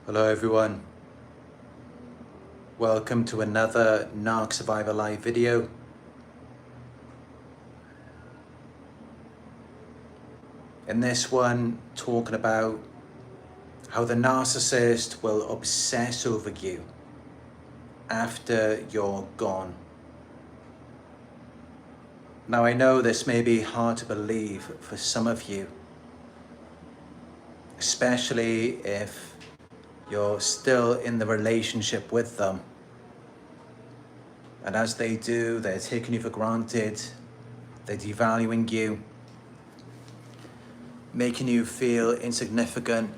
Hello everyone, welcome to another Narc Survivor live video. In this one, talking about how the narcissist will obsess over you after you're gone. Now I know this may be hard to believe for some of you, especially if you're still in the relationship with them. And as they do, they're taking you for granted, they're devaluing you, making you feel insignificant,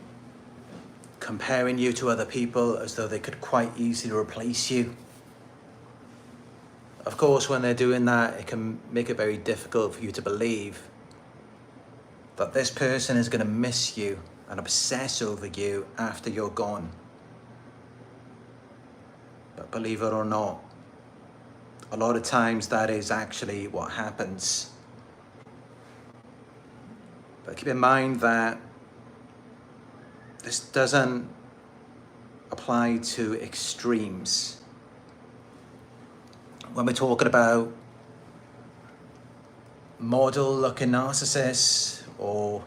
comparing you to other people as though they could quite easily replace you. Of course, when they're doing that, it can make it very difficult for you to believe that this person is going to miss you and obsess over you after you're gone. But believe it or not, a lot of times that is actually what happens. But keep in mind that this doesn't apply to extremes. When we're talking about model-looking narcissists or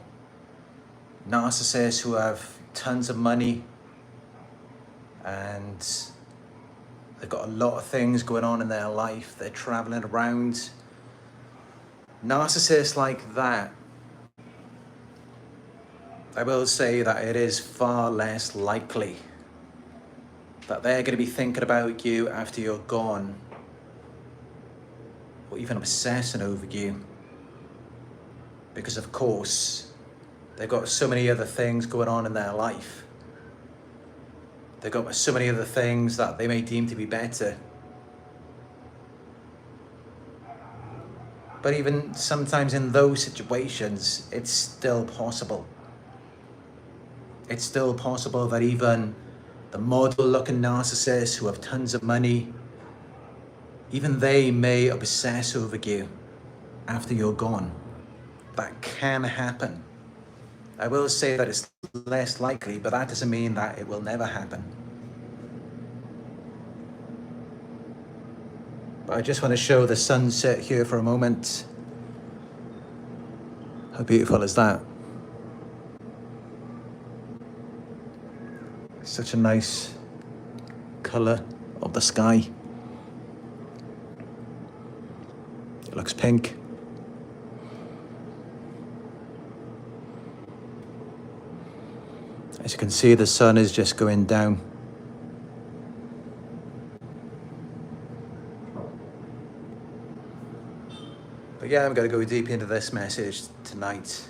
narcissists who have tons of money and they've got a lot of things going on in their life, they're traveling around. Narcissists like that, I will say that it is far less likely that they're going to be thinking about you after you're gone, or even obsessing over you, because of course they've got so many other things going on in their life. They've got so many other things that they may deem to be better. But even sometimes in those situations, it's still possible. It's still possible that even the model-looking narcissists who have tons of money, even they may obsess over you after you're gone. That can happen. I will say that it's less likely, but that doesn't mean that it will never happen. But I just want to show the sunset here for a moment. How beautiful is that? Such a nice color of the sky. It looks pink. As you can see, the sun is just going down. But yeah, I'm going to go deep into this message tonight.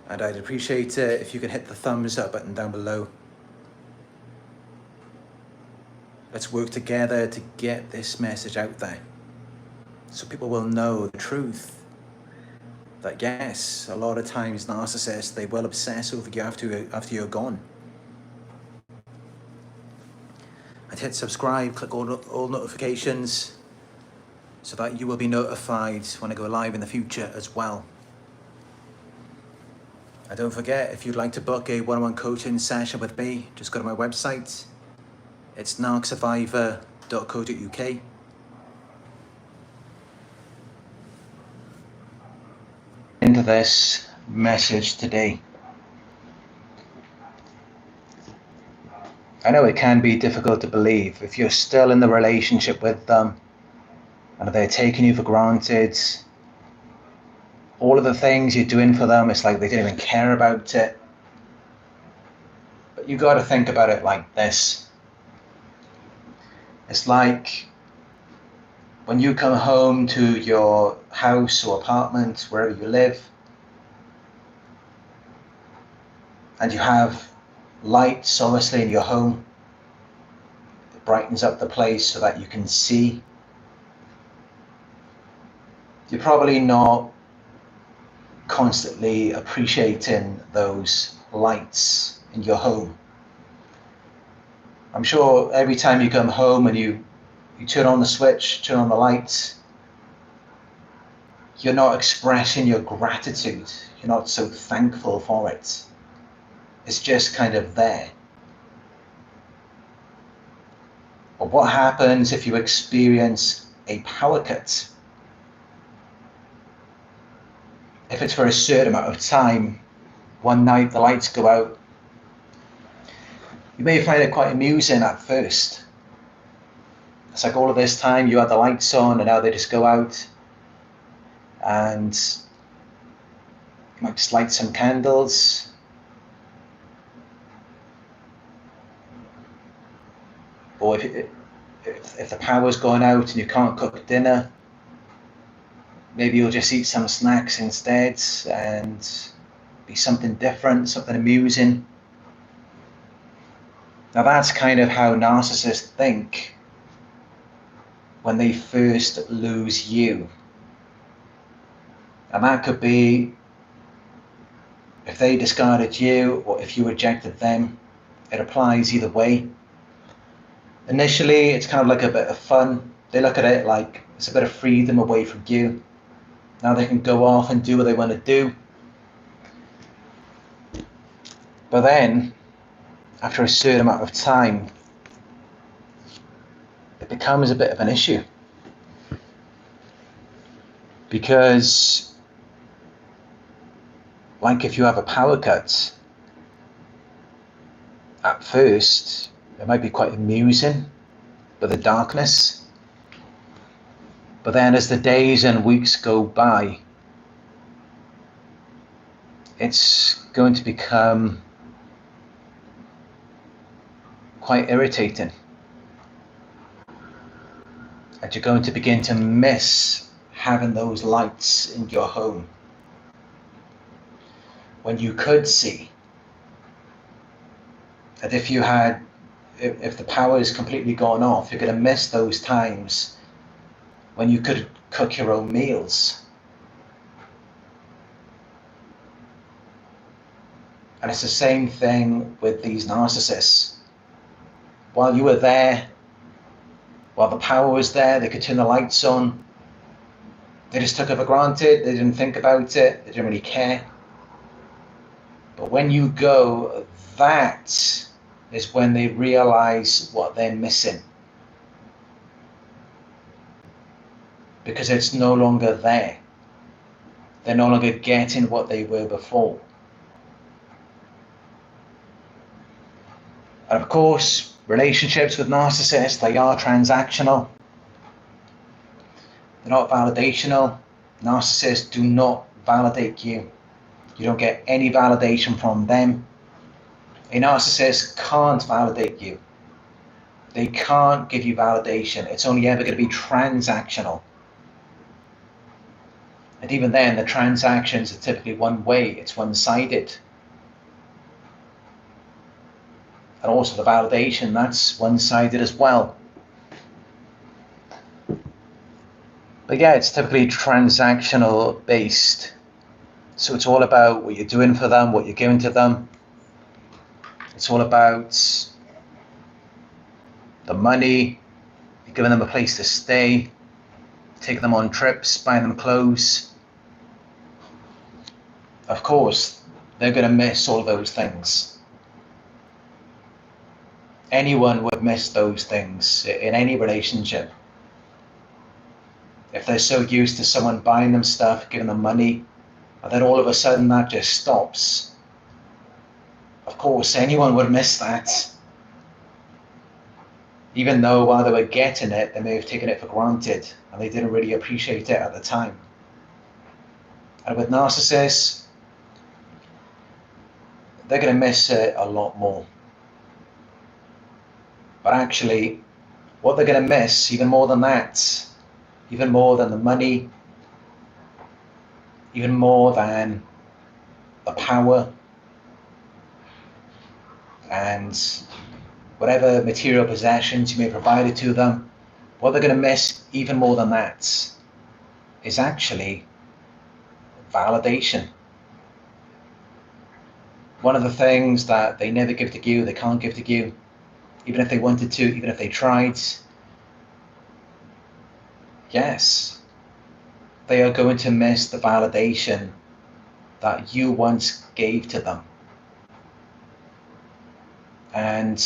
And I'd appreciate it if you can hit the thumbs up button down below. Let's work together to get this message out there, so people will know the truth. That yes, a lot of times narcissists, they will obsess over you after you're gone. And hit subscribe, click all notifications, so that you will be notified when I go live in the future as well. And don't forget, if you'd like to book a one-on-one coaching session with me, just go to my website. It's narcsurvivor.co.uk. Into this message today. I know it can be difficult to believe if you're still in the relationship with them and they're taking you for granted. All of the things you're doing for them, it's like they don't even care about it. But you got to think about it like this. It's like when you come home to your house or apartment, wherever you live, and you have lights obviously in your home. It brightens up the place so that you can see. You're probably not constantly appreciating those lights in your home. I'm sure every time you come home and you turn on the switch, turn on the lights, you're not expressing your gratitude. You're not so thankful for it. It's just kind of there. But what happens if you experience a power cut? If it's for a certain amount of time, one night the lights go out, you may find it quite amusing at first. It's like all of this time you had the lights on and now they just go out, and you might just light some candles. Or if the power's gone out and you can't cook dinner, maybe you'll just eat some snacks instead and be something different, something amusing. Now that's kind of how narcissists think when they first lose you. And that could be if they discarded you or if you rejected them. It applies either way. Initially, it's kind of like a bit of fun. They look at it like it's a bit of freedom away from you. Now they can go off and do what they want to do. But then, after a certain amount of time, it becomes a bit of an issue. Because, like if you have a power cut, at first, it might be quite amusing with the darkness. But then as the days and weeks go by, it's going to become quite irritating. And you're going to begin to miss having those lights in your home. When you could see. And if the power is completely gone off, you're going to miss those times when you could cook your own meals. And it's the same thing with these narcissists. While you were there, while the power was there, they could turn the lights on. They just took it for granted. They didn't think about it. They didn't really care. But when you go, that is when they realize what they're missing. Because it's no longer there. They're no longer getting what they were before. And of course, relationships with narcissists, they are transactional. They're not validational. Narcissists do not validate you. You don't get any validation from them. A narcissist can't validate you. They can't give you validation. It's only ever going to be transactional. And even then, the transactions are typically one way. It's one-sided. And also the validation, that's one-sided as well. But yeah, it's typically transactional based. So it's all about what you're doing for them, what you're giving to them. It's all about the money, you're giving them a place to stay, taking them on trips, buying them clothes. Of course, they're going to miss all those things. Anyone would miss those things in any relationship. If they're so used to someone buying them stuff, giving them money, and then all of a sudden that just stops. Of course, anyone would miss that. Even though while they were getting it, they may have taken it for granted and they didn't really appreciate it at the time. And with narcissists, they're going to miss it a lot more. But actually, what they're going to miss, even more than that, even more than the money, even more than the power, and whatever material possessions you may have provided to them, what they're going to miss even more than that is actually validation. One of the things that they never give to you, they can't give to you, even if they wanted to, even if they tried. Yes, they are going to miss the validation that you once gave to them. And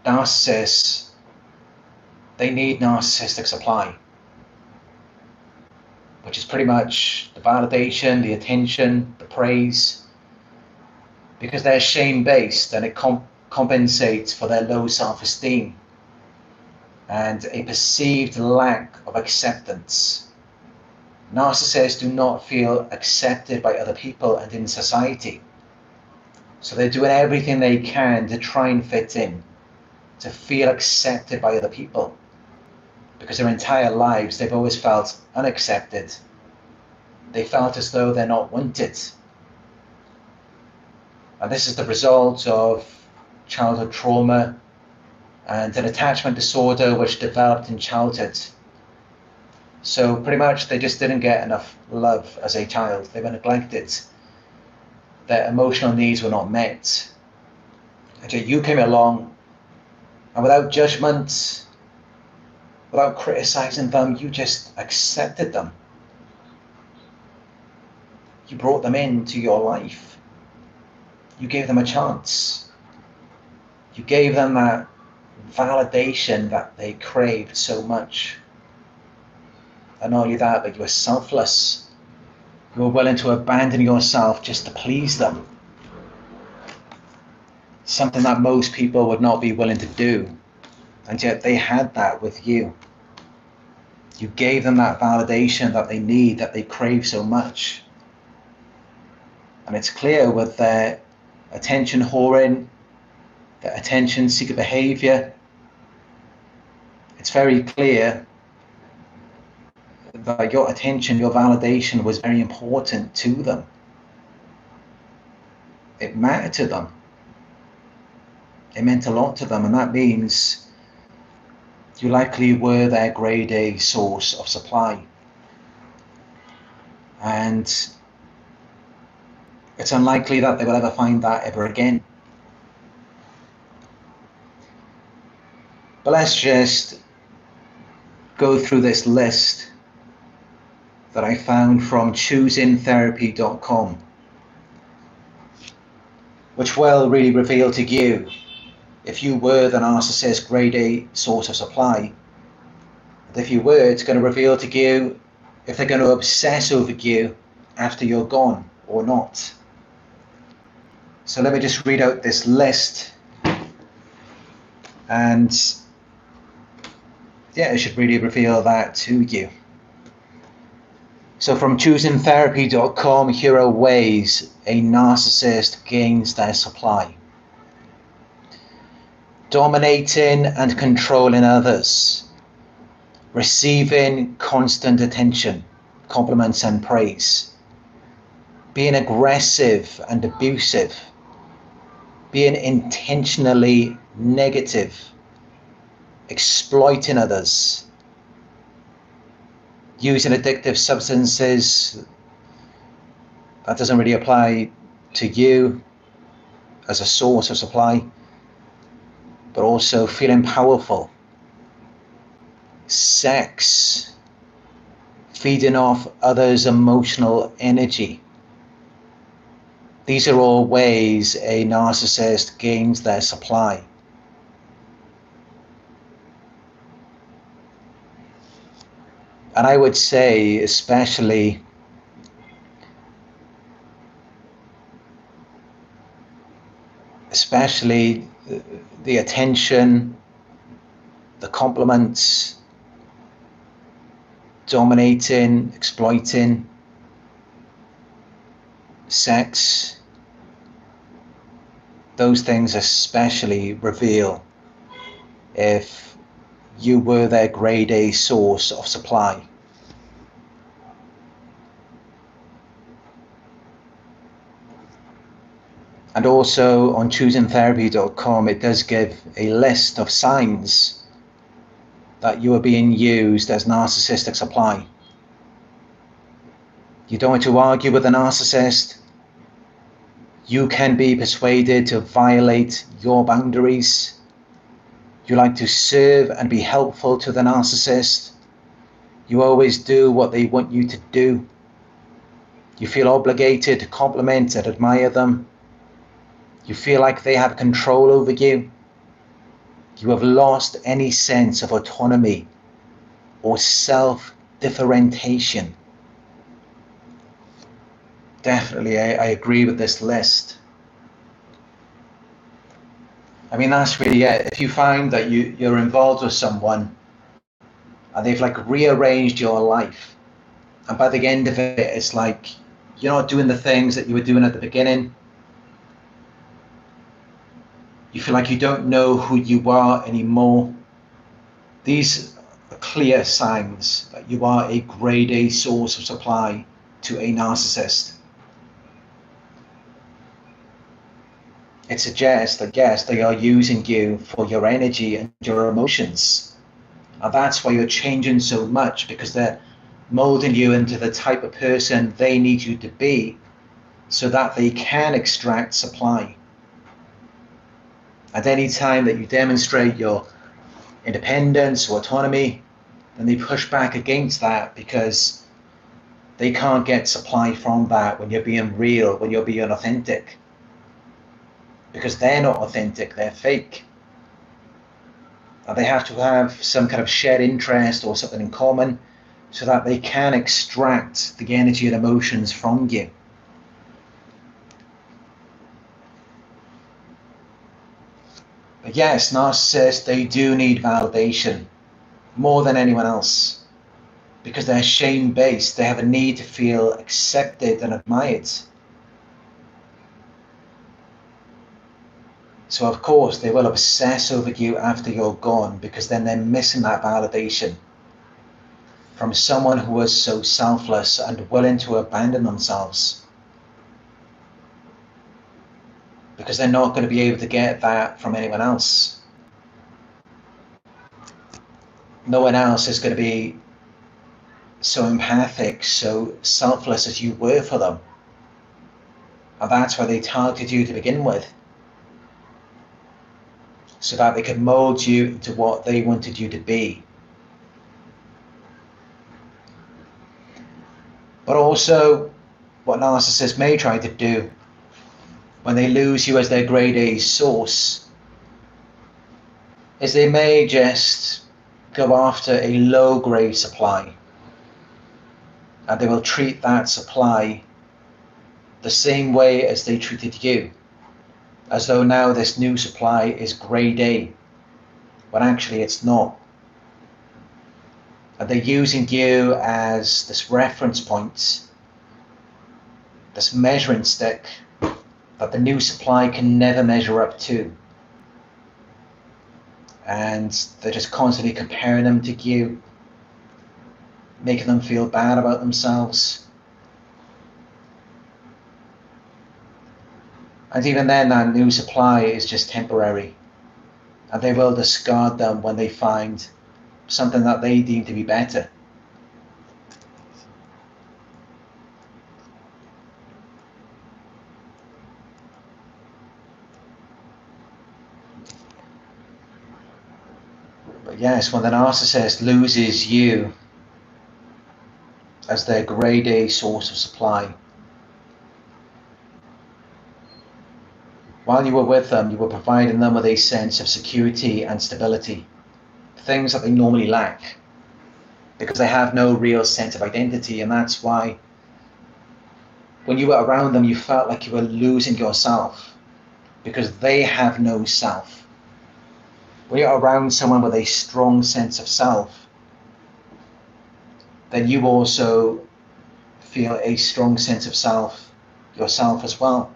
narcissists, they need narcissistic supply, which is pretty much the validation, the attention, the praise, because they're shame-based, and it compensates for their low self-esteem and a perceived lack of acceptance. Narcissists do not feel accepted by other people and in society. So they're doing everything they can to try and fit in, to feel accepted by other people. Because their entire lives, they've always felt unaccepted. They felt as though they're not wanted. And this is the result of childhood trauma and an attachment disorder which developed in childhood. So pretty much they just didn't get enough love as a child. They were neglected. Their emotional needs were not met. Until you came along, and without judgment, without criticizing them, you just accepted them. You brought them into your life. You gave them a chance. You gave them that validation that they craved so much. And not only that, but you were selfless. You were willing to abandon yourself just to please them. Something that most people would not be willing to do. And yet they had that with you. You gave them that validation that they need, that they crave so much. And it's clear with their attention whoring, their attention seeker behavior, it's very clear that your attention, your validation was very important to them. It mattered to them. It meant a lot to them, and that means you likely were their grade A source of supply. And it's unlikely that they will ever find that ever again. But let's just go through this list that I found from choosingtherapy.com, which will really reveal to you if you were the narcissist grade A source of supply. And if you were, it's going to reveal to you if they're going to obsess over you after you're gone or not. So let me just read out this list, and yeah, it should really reveal that to you. So from choosingtherapy.com, here are ways a narcissist gains their supply. Dominating and controlling others. Receiving constant attention, compliments and praise. Being aggressive and abusive. Being intentionally negative. Exploiting others. Using addictive substances. That doesn't really apply to you as a source of supply, but also feeling powerful. Sex. Feeding off others' emotional energy. These are all ways a narcissist gains their supply. And I would say especially the attention, the compliments, dominating, exploiting, sex, those things especially reveal if you were their grade A source of supply. And also on choosingtherapy.com, it does give a list of signs that you are being used as narcissistic supply. You don't want to argue with a narcissist. You can be persuaded to violate your boundaries. You like to serve and be helpful to the narcissist. You always do what they want you to do. You feel obligated to compliment and admire them. You feel like they have control over you. You have lost any sense of autonomy or self-differentiation. Definitely, I agree with this list. I mean, that's really it. If you find that you're involved with someone and they've like rearranged your life, and by the end of it, it's like you're not doing the things that you were doing at the beginning. You feel like you don't know who you are anymore. These are clear signs that you are a grade A source of supply to a narcissist. It suggests that yes, they are using you for your energy and your emotions. And that's why you're changing so much, because they're molding you into the type of person they need you to be so that they can extract supply. At any time that you demonstrate your independence or autonomy, then they push back against that because they can't get supply from that when you're being real, when you're being authentic. Because they're not authentic, they're fake. And they have to have some kind of shared interest or something in common so that they can extract the energy and emotions from you. But yes, narcissists, they do need validation more than anyone else because they're shame-based. They have a need to feel accepted and admired. So of course they will obsess over you after you're gone because then they're missing that validation from someone who was so selfless and willing to abandon themselves. Because they're not going to be able to get that from anyone else. No one else is going to be so empathic, so selfless as you were for them. And that's why they targeted you to begin with. So that they could mold you into what they wanted you to be. But also, what narcissists may try to do when they lose you as their grade A source is they may just go after a low grade supply, and they will treat that supply the same way as they treated you, as though now this new supply is grade A, when actually it's not. And they're using you as this reference point, this measuring stick that the new supply can never measure up to. And they're just constantly comparing them to you, making them feel bad about themselves. And even then, that new supply is just temporary. And they will discard them when they find something that they deem to be better. But yes, when the narcissist loses you as their grade A source of supply, while you were with them, you were providing them with a sense of security and stability, things that they normally lack, because they have no real sense of identity. And that's why when you were around them, you felt like you were losing yourself, because they have no self. When you're around someone with a strong sense of self, then you also feel a strong sense of self yourself as well.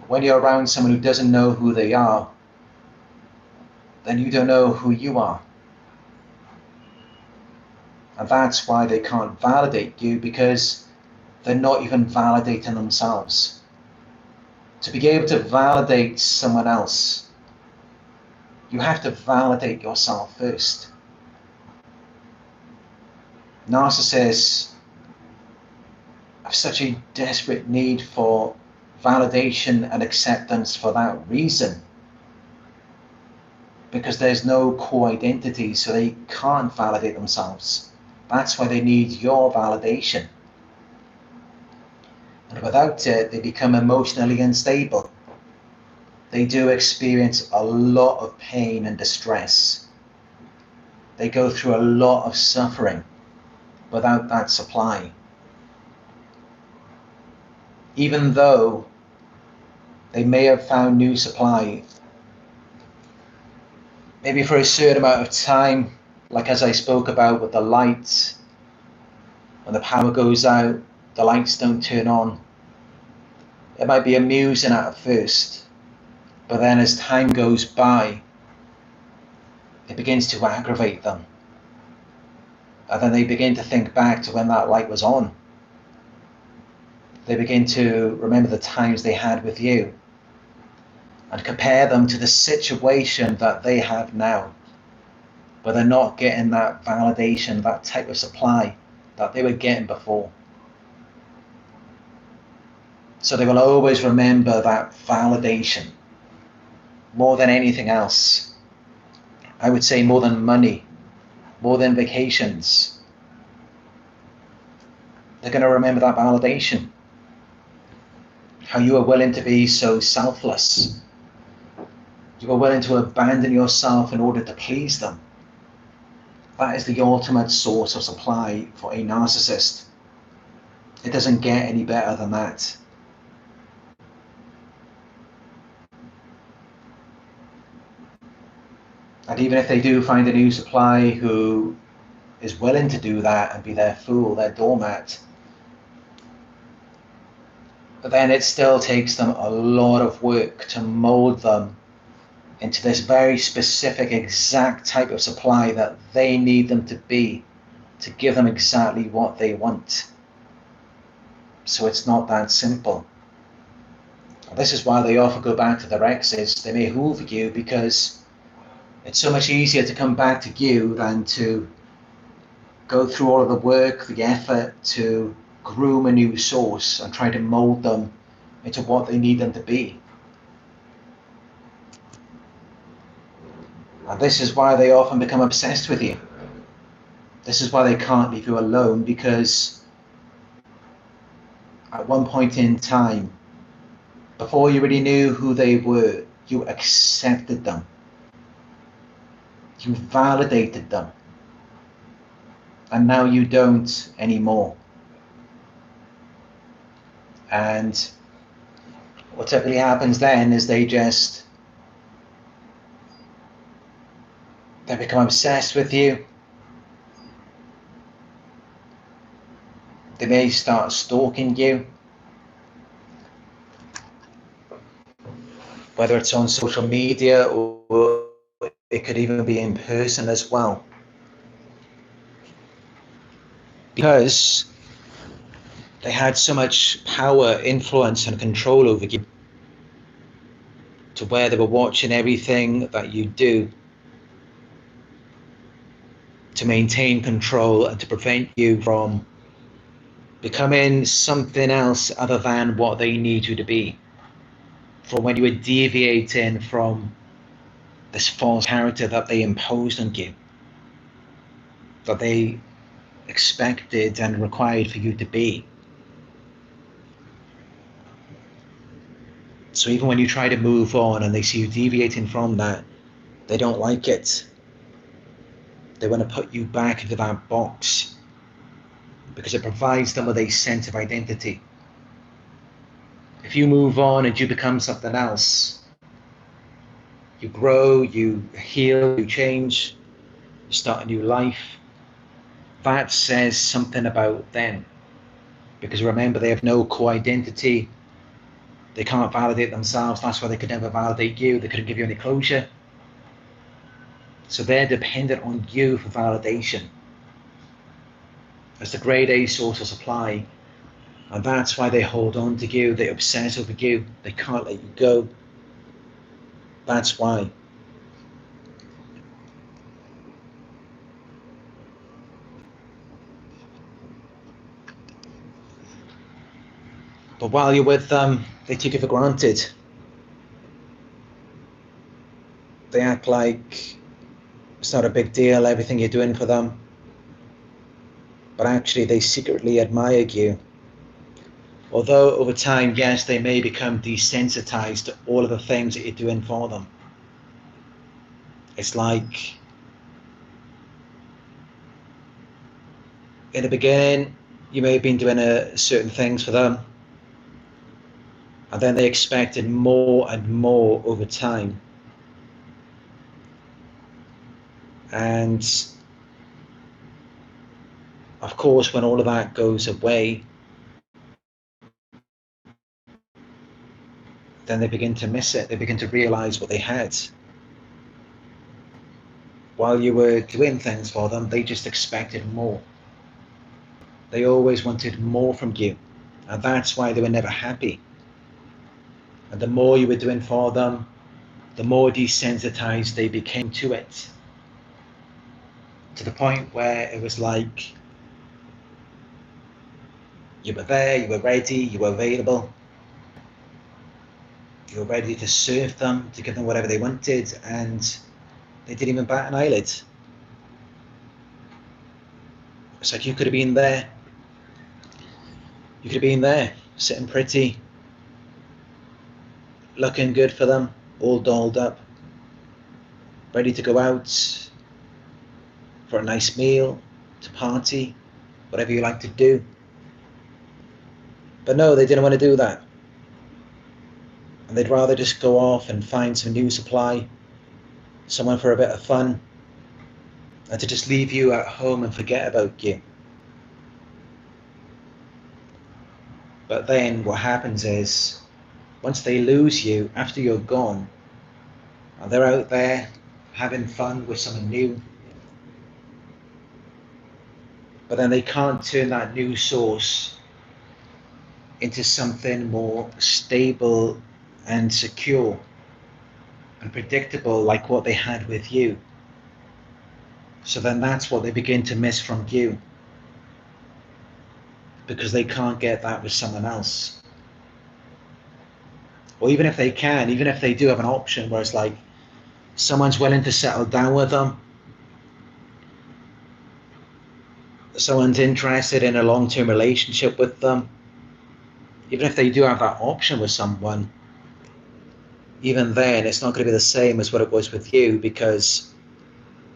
When you're around someone who doesn't know who they are, then you don't know who you are. And that's why they can't validate you, because they're not even validating themselves. To be able to validate someone else, you have to validate yourself first. Narcissists have such a desperate need for validation and acceptance for that reason, because there's no core identity, so they can't validate themselves. That's why they need your validation. And without it, they become emotionally unstable. They do experience a lot of pain and distress. They go through a lot of suffering without that supply. Even though they may have found new supply, maybe for a certain amount of time, like as I spoke about with the lights, when the power goes out, the lights don't turn on. It might be amusing at first, but then as time goes by, it begins to aggravate them. And then they begin to think back to when that light was on. They begin to remember the times they had with you and compare them to the situation that they have now, but they're not getting that validation, that type of supply that they were getting before. So they will always remember that validation more than anything else. I would say more than money, more than vacations. They're going to remember that validation. How you are willing to be so selfless. You are willing to abandon yourself in order to please them. That is the ultimate source of supply for a narcissist. It doesn't get any better than that. And even if they do find a new supply who is willing to do that and be their fool, their doormat, but then it still takes them a lot of work to mold them into this very specific, exact type of supply that they need them to be to give them exactly what they want. So it's not that simple. This is why they often go back to their exes. They may hoover you because it's so much easier to come back to you than to go through all of the work, the effort to groom a new source and try to mold them into what they need them to be. And this is why they often become obsessed with you. This is why they can't leave you alone, because at one point in time, before you really knew who they were, you accepted them. You validated them. And now you don't anymore. And what typically happens then is they become obsessed with you. They may start stalking you, whether it's on social media or it could even be in person as well. Because they had so much power, influence, and control over you, to where they were watching everything that you do to maintain control and to prevent you from becoming something else other than what they need you to be. From when you were deviating from this false character that they imposed on you, that they expected and required for you to be. So even when you try to move on and they see you deviating from that, they don't like it. They want to put you back into that box because it provides them with a sense of identity. If you move on and you become something else, you grow, you heal, you change, you start a new life, that says something about them. Because remember, they have no core identity. They can't validate themselves. That's why they could never validate you. They couldn't give you any closure. So they're dependent on you for validation as the grade A source of supply. And that's why they hold on to you. They obsess over you. They can't let you go. That's why. But while you're with them, they take you for granted. They act like it's not a big deal, everything you're doing for them. But actually, they secretly admire you. Although over time, yes, they may become desensitized to all of the things that you're doing for them. It's like, in the beginning, you may have been doing certain things for them, and then they expected more and more over time. And of course, when all of that goes away, then they begin to miss it. They begin to realize what they had. While you were doing things for them, they just expected more. They always wanted more from you. And that's why they were never happy. And the more you were doing for them, the more desensitized they became to it. To the point where it was like, you were there, you were ready, you were available. You were ready to serve them, to give them whatever they wanted, and they didn't even bat an eyelid. It's like you could have been there. You could have been there, sitting pretty, looking good for them, all dolled up, ready to go out for a nice meal, to party, whatever you like to do. But no, they didn't want to do that. And they'd rather just go off and find some new supply, someone for a bit of fun, and to just leave you at home and forget about you. But then what happens is, once they lose you, after you're gone, and they're out there having fun with someone new, but then they can't turn that new source into something more stable and secure and predictable like what they had with you. So then that's what they begin to miss from you, because they can't get that with someone else. Or even if they can, even if they do have an option where it's like someone's willing to settle down with them, someone's interested in a long-term relationship with them, even if they do have that option with someone, even then it's not going to be the same as what it was with you, because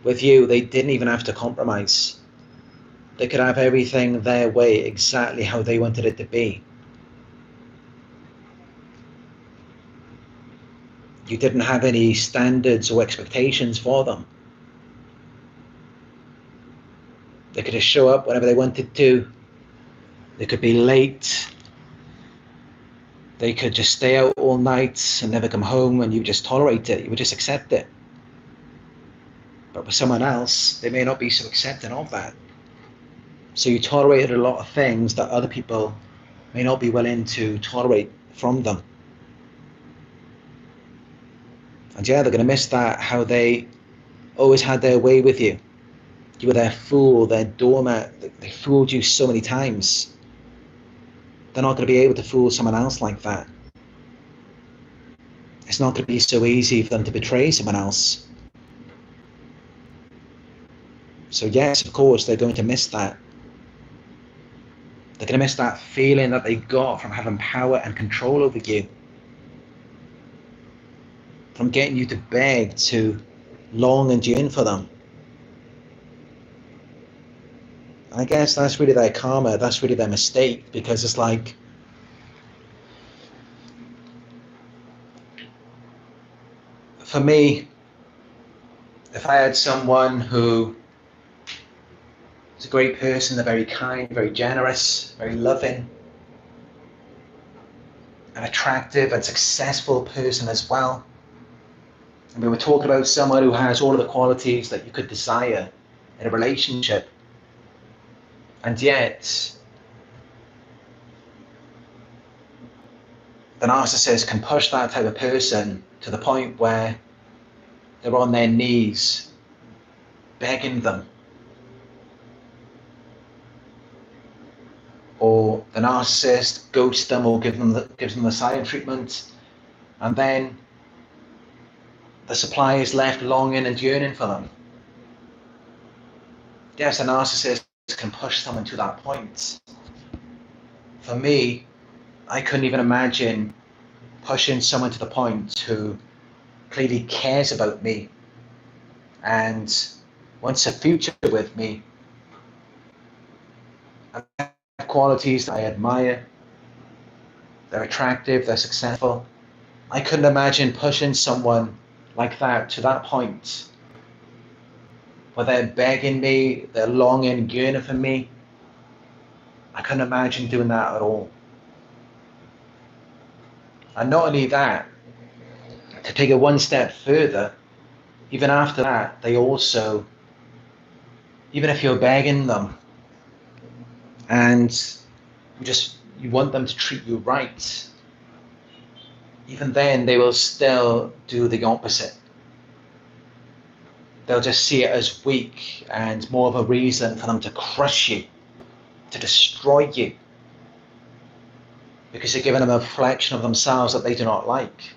with you they didn't even have to compromise. They could have everything their way, exactly how they wanted it to be. You didn't have any standards or expectations for them. They could just show up whenever they wanted to. They could be late. They could just stay out all night and never come home, and you would just tolerate it. You would just accept it. But with someone else, they may not be so accepting of that. So you tolerated a lot of things that other people may not be willing to tolerate from them. And yeah, they're going to miss that, how they always had their way with you. You were their fool, their doormat. They fooled you so many times. They're not going to be able to fool someone else like that. It's not going to be so easy for them to betray someone else. So yes, of course, they're going to miss that. They're going to miss that feeling that they got from having power and control over you. From getting you to beg, to long and yearn for them. I guess that's really their karma, that's really their mistake, because it's like, for me, if I had someone who is a great person, they're very kind, very generous, very loving, an attractive and successful person as well, and we were talking about someone who has all of the qualities that you could desire in a relationship, and yet the narcissist can push that type of person to the point where they're on their knees begging them, or the narcissist ghosts them or gives them the silent treatment, and then the supply is left longing and yearning for them. Yes, a narcissist can push someone to that point. For me, I couldn't even imagine pushing someone to the point who clearly cares about me and wants a future with me, and they have qualities that I admire. They're attractive, they're successful. I couldn't imagine pushing someone like that to that point where they're begging me, they're longing, yearning for me. I couldn't imagine doing that at all. And not only that, to take it one step further, even after that, they also, even if you're begging them and you want them to treat you right, even then they will still do the opposite. They'll just see it as weak and more of a reason for them to crush you, to destroy you, because you're giving them a reflection of themselves that they do not like.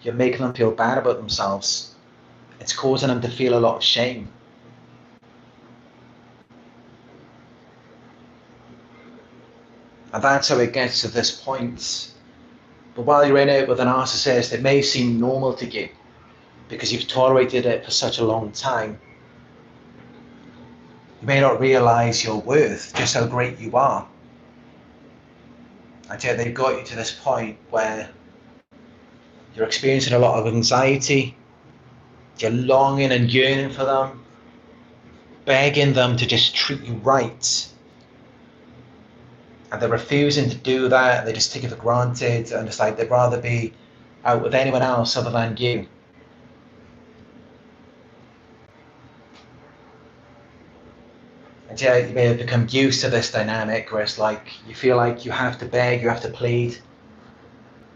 You're making them feel bad about themselves. It's causing them to feel a lot of shame. And that's how it gets to this point. But while you're in it with a narcissist, it may seem normal to you because you've tolerated it for such a long time. You may not realize your worth, just how great you are. And yet they've got you to this point where you're experiencing a lot of anxiety, you're longing and yearning for them, begging them to just treat you right. And they're refusing to do that, they just take it for granted, and it's like they'd rather be out with anyone else other than you. And yeah, you may have become used to this dynamic where it's like you feel like you have to beg, you have to plead,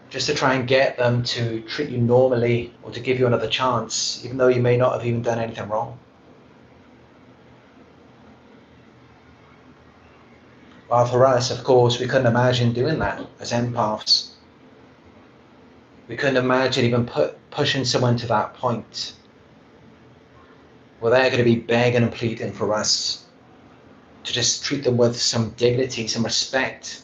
just to try and get them to treat you normally or to give you another chance, even though you may not have even done anything wrong. Well, for us, of course, we couldn't imagine doing that as empaths. We couldn't imagine even pushing someone to that point where they're going to be begging and pleading for us to just treat them with some dignity, some respect.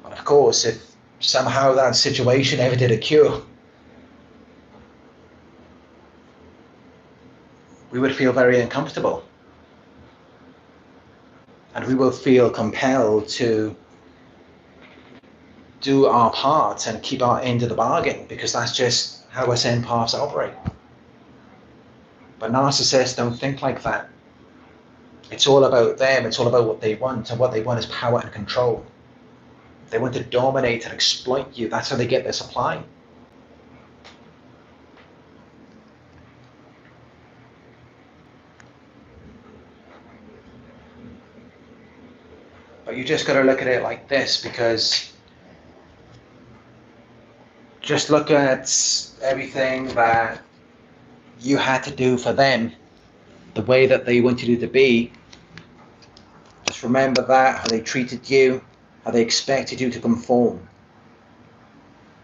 And of course, if somehow that situation ever did occur, we would feel very uncomfortable. And we will feel compelled to do our part and keep our end of the bargain, because that's just how us empaths operate. But narcissists don't think like that. It's all about them, it's all about what they want, and what they want is power and control. They want to dominate and exploit you. That's how they get their supply. But you just got to look at it like this, because just look at everything that you had to do for them, the way that they wanted you to be. Just remember that, how they treated you, how they expected you to conform.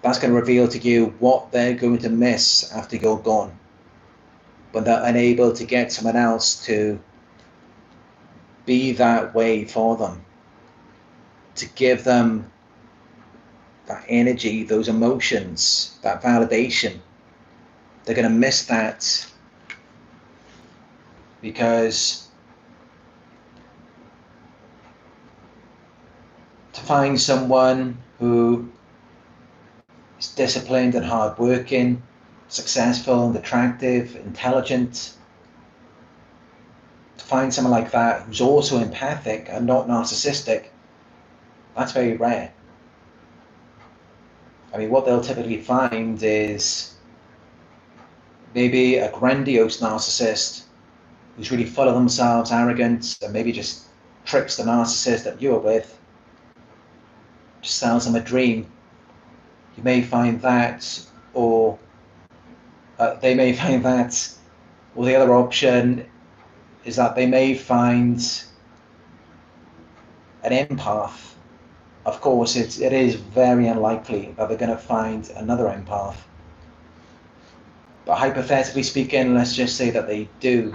That's going to reveal to you what they're going to miss after you're gone, when they're unable to get someone else to be that way for them, to give them that energy, those emotions, that validation. They're going to miss that, because to find someone who is disciplined and hardworking, successful and attractive, intelligent, to find someone like that who's also empathic and not narcissistic, that's very rare. I mean, what they'll typically find is maybe a grandiose narcissist who's really full of themselves, arrogant, and maybe just tricks the narcissist that you're with, just sells them a dream. You may find that, or they may find that, or the other option is that they may find an empath. Of course, it is very unlikely that they're going to find another empath. But hypothetically speaking, let's just say that they do.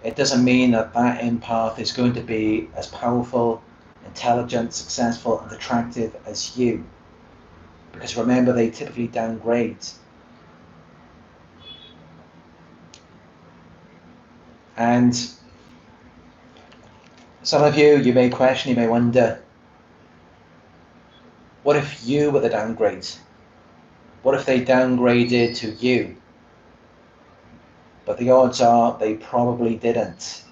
It doesn't mean that that empath is going to be as powerful, intelligent, successful, and attractive as you. Because remember, they typically downgrade. And some of you may question, you may wonder, what if you were the downgrade? What if they downgraded to you? But the odds are they probably didn't,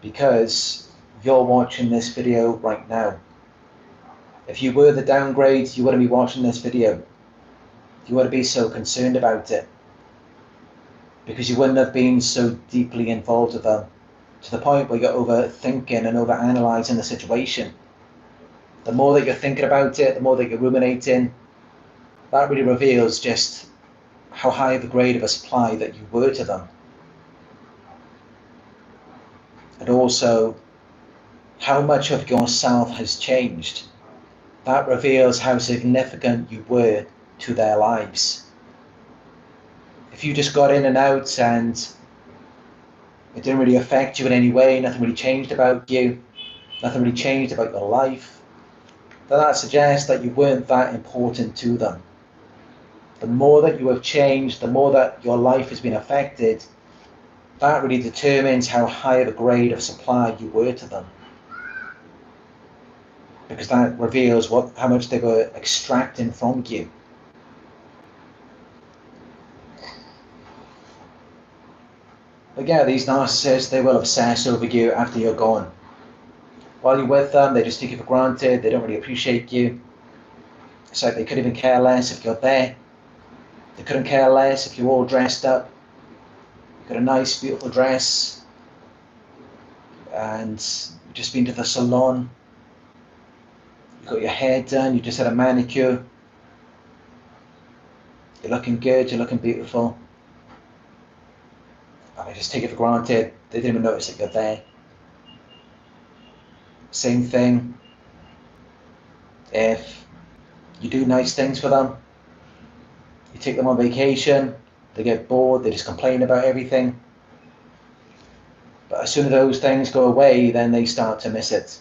because you're watching this video right now. If you were the downgrade, you wouldn't be watching this video. You wouldn't be so concerned about it, because you wouldn't have been so deeply involved with them to the point where you're overthinking and overanalyzing the situation. The more that you're thinking about it, the more that you're ruminating, that really reveals just how high of a grade of a supply that you were to them. And also how much of yourself has changed. That reveals how significant you were to their lives. If you just got in and out and it didn't really affect you in any way, nothing really changed about you, nothing really changed about your life, then that suggests that you weren't that important to them. The more that you have changed, the more that your life has been affected, that really determines how high of a grade of supply you were to them. Because that reveals how much they were extracting from you. But yeah, these narcissists, they will obsess over you after you're gone. While you're with them, they just take you for granted, they don't really appreciate you. It's like they couldn't even care less if you're there. They couldn't care less if you're all dressed up. You've got a nice, beautiful dress, and you've just been to the salon. You've got your hair done, you just had a manicure. You're looking good, you're looking beautiful. And they just take it for granted. They didn't even notice that you're there. Same thing if you do nice things for them. You take them on vacation, they get bored, they just complain about everything. But as soon as those things go away, then they start to miss it.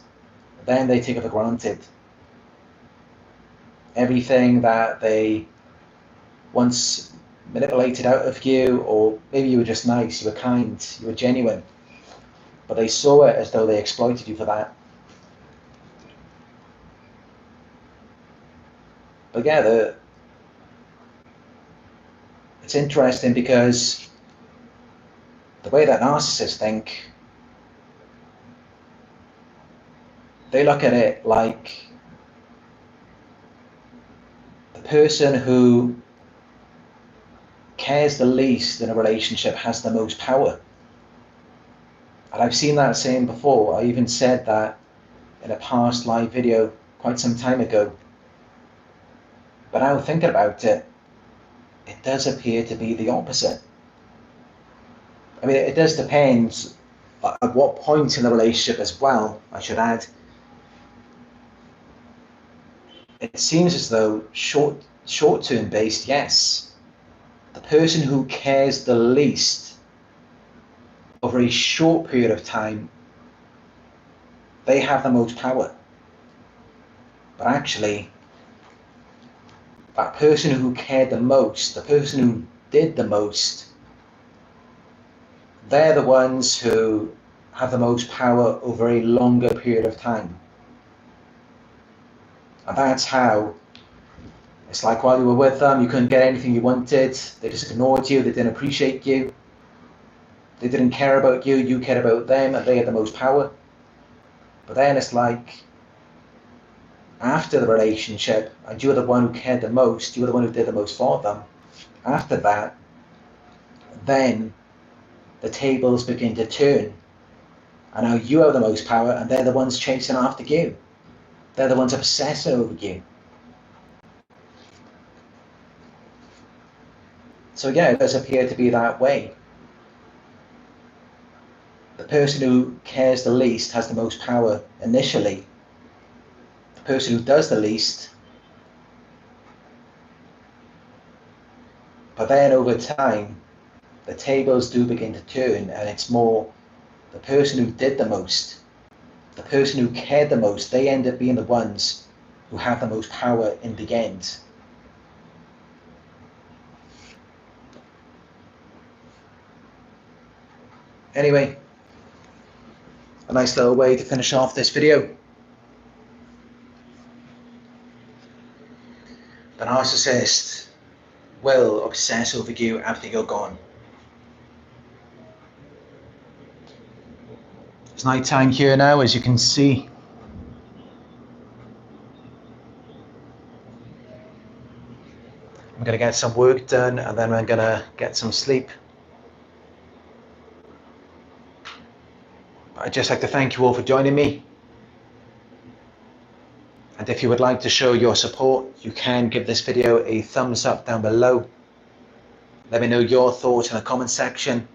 Then they take it for granted. Everything that they once manipulated out of you, or maybe you were just nice, you were kind, you were genuine, but they saw it as though they exploited you for that. But yeah, it's interesting because the way that narcissists think, they look at it like the person who cares the least in a relationship has the most power. And I've seen that saying before. I even said that in a past live video quite some time ago. But now thinking about it, it does appear to be the opposite. I mean, it does depend at what point in the relationship as well, I should add. It seems as though short-term based, yes. The person who cares the least over a short period of time, they have the most power. But actually, that person who cared the most, the person who did the most, they're the ones who have the most power over a longer period of time. And that's how it's like while you were with them, you couldn't get anything you wanted. They just ignored you. They didn't appreciate you. They didn't care about you. You cared about them, and they had the most power. But then it's like after the relationship, and you were the one who cared the most, you were the one who did the most for them. After that, then the tables begin to turn. And now you have the most power, and they're the ones chasing after you. They're the ones obsessing over you. So yeah, it does appear to be that way. The person who cares the least has the most power initially. The person who does the least, but then over time, the tables do begin to turn, and it's more the person who did the most the person who cared the most, they end up being the ones who have the most power in the end. Anyway, a nice little way to finish off this video. The narcissist will obsess over you after you're gone. It's night time here now, as you can see. I'm going to get some work done and then I'm going to get some sleep. I'd just like to thank you all for joining me. And if you would like to show your support, you can give this video a thumbs up down below. Let me know your thoughts in the comment section.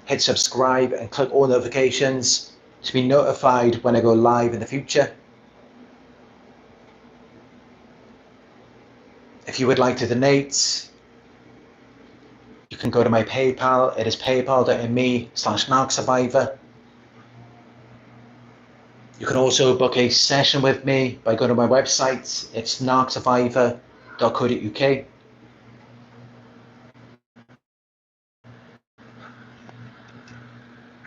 Hit subscribe and click all notifications to be notified when I go live in the future. If you would like to donate, you can go to my PayPal. It is paypal.me/Narc Survivor. You can also book a session with me by going to my website. It's narcsurvivor.co.uk.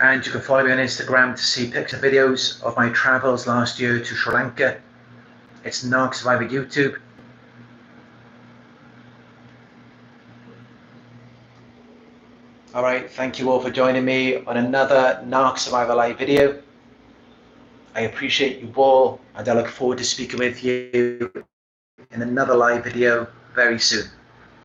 And you can follow me on Instagram to see pics and videos of my travels last year to Sri Lanka. It's Narc Survivor YouTube. Alright, thank you all for joining me on another Narc Survivor live video. I appreciate you all, and I look forward to speaking with you in another live video very soon.